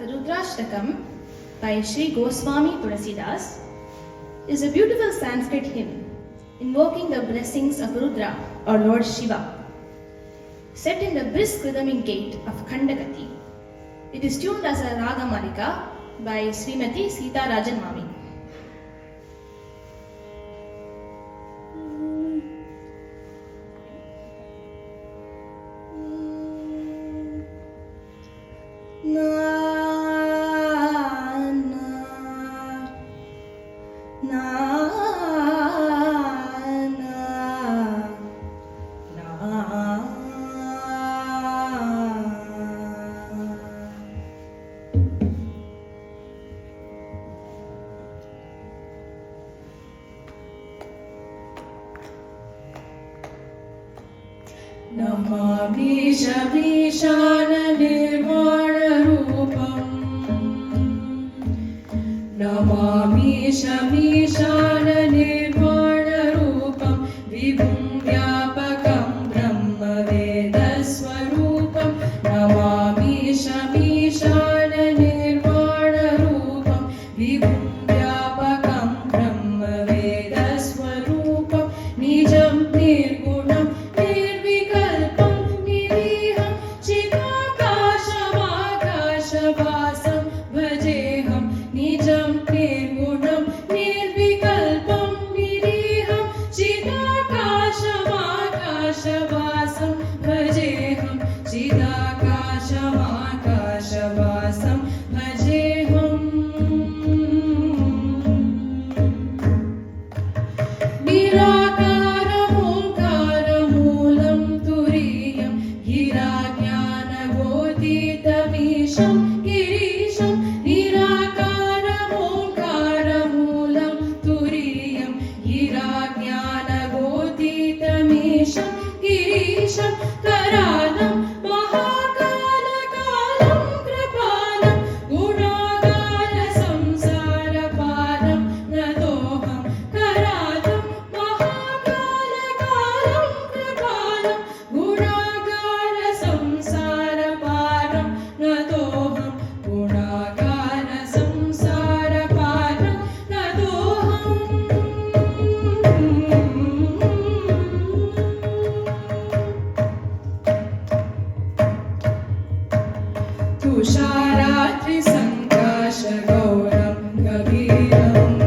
Rudrashtakam by Sri Goswami Tulasidas is a beautiful Sanskrit hymn invoking the blessings of Rudra or Lord Shiva, set in the brisk rhythmic gait of Khandakati. It is tuned as a Raga Malika by Srimati Sita Rajan Mami. Namami शमीशाननिर्वाणरूपम् Namami शमीशाननिर्वाणरूपं विभुं व्यापकं ब्रह्मवेदस्वरूपं नमामि शमीशाननिर्वाणरूपं विभुं व्यापकं ब्रह्मवेदस्वरूपं निजं निर्गुणं वासं भजेऽहं निजं निर्गुणं निर्विकल्पं निरीहं चिदाकाशमाकाशवासं भजेऽहं चिदाकाशमाकाशवासं भजेऽहम् निराकारमोङ्कारमूलं तुरीयं गिराज्ञानगोदितमीशं गिरीशं निराकारमोङ्कारमूलं तुरीयं गिराज्ञानगोदितमीशं गिरीशं करालं महाकालकालं कृपालं गुणागारसंसारपारं नतोऽहं करालं महाकालकालं कृपालं गुणागारसंसारपारं नतोऽहं गुणागारसंसारपारं नतोऽहम् तुषाराद्रिसङ्काशगौरं गभीरम्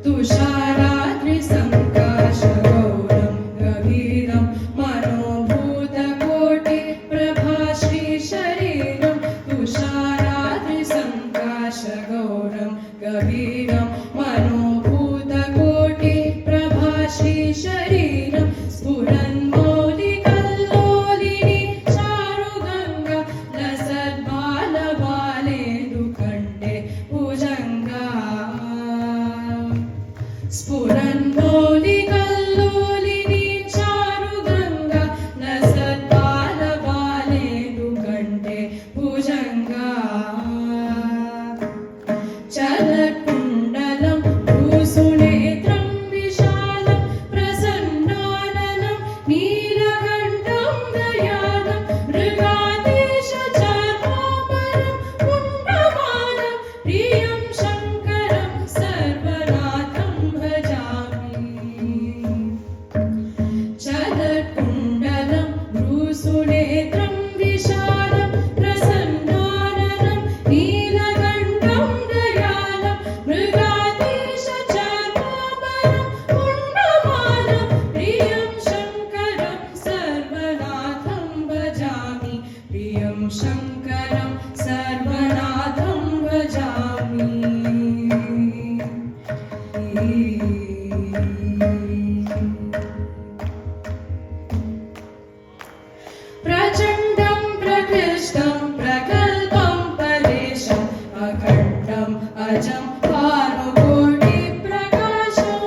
तुषाराद्रिसङ्काशगौरं गभीरं मनोभूतकोटिप्रभाश्रीशरीरं तुषाराद्रिसङ्काशगौरं गभीरं मनोभूतकोटिप्रभाश्रीशरीरं स्फुरन्मौलिकल्लोलिनी चारुगङ्गा लसद्बालबालेन्दुकण्ठे भुजङ्गा स्फुरन्मौलिकल्लोलिनी चारुगङ्गा लसद्बालबालेन्दुकण्ठे भुजङ्गा चलकुण्डलं भूसुनेत्रं विशालं प्रसन्नाननं नीलकण्ठं दयालं मृगाधीशचार्मापरं पुण्यमानं प्रियं शङ्करं सर्वनाथं भजामि चलकुण्डलं भ्रूसुनेत्रं विशालं प्रसन्नाननं नीलकण्ठं दयालं मृगाधीशचार्मापरं पुण्यमानं प्रियं शङ्करं सर्वनाथं भजामि प्रियं शङ्करं सर्वनाथं भजामि प्रचण्डं प्रकृष्टं प्रकल्पं परेशम् अखण्डम् अजं भानुकोटिप्रकाशम्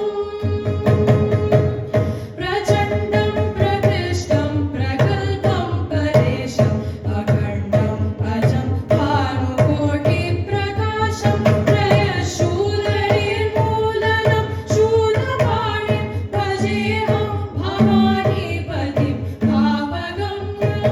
प्रचण्डं प्रकृष्टं प्रकल्पं परेशम् अखण्डम् अजं भानुकोटिप्रकाशं त्रयशूलनिर्मूलनं शूलपाणिं भजेऽहं भवानीपतिं भावगम्यम्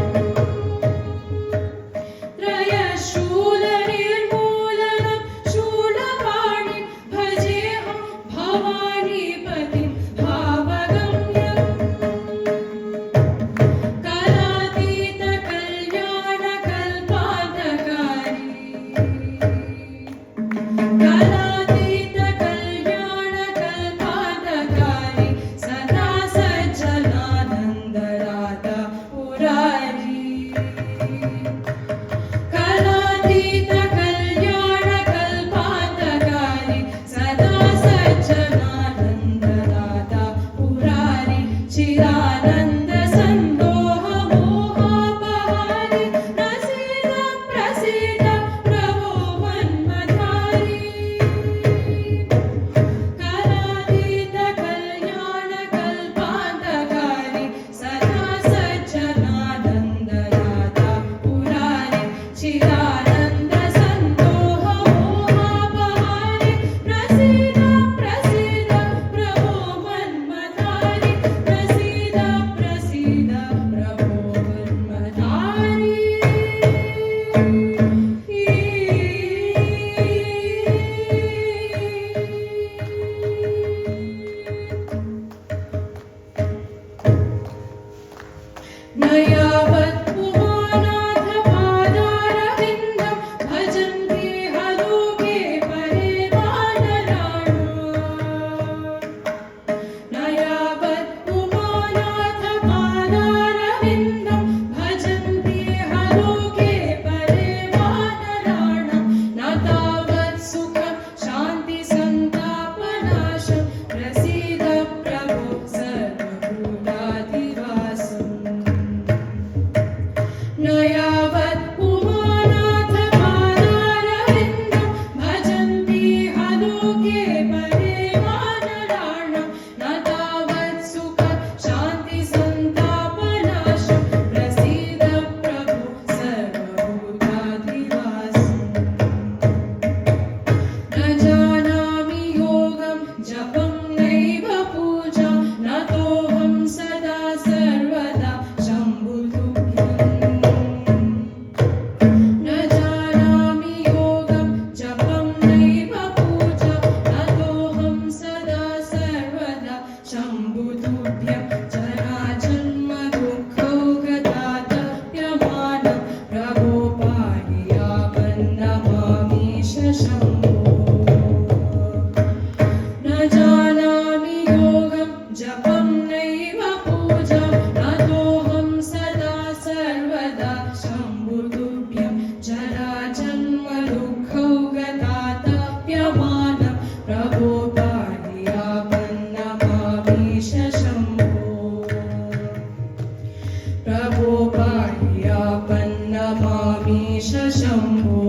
नमामीश शम्भो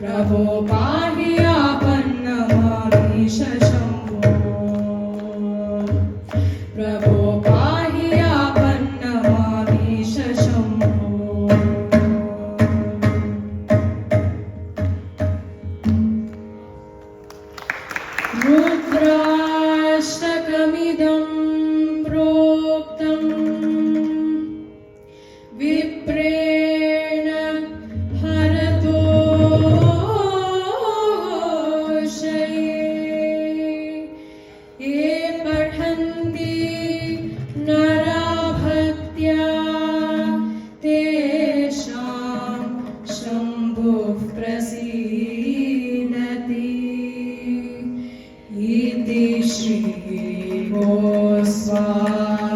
प्रभो पाहि आपन्नमामीश शम्भो प्रभो पाहि आपन्नमामीश शम्भो रुद्राष्टकमिदं प्रोक्तम् विप्रेण हरतोषये ये पठन्ति नरा भक्त्या तेषां शम्भुः प्रसीदति इति श्री गोस्वामी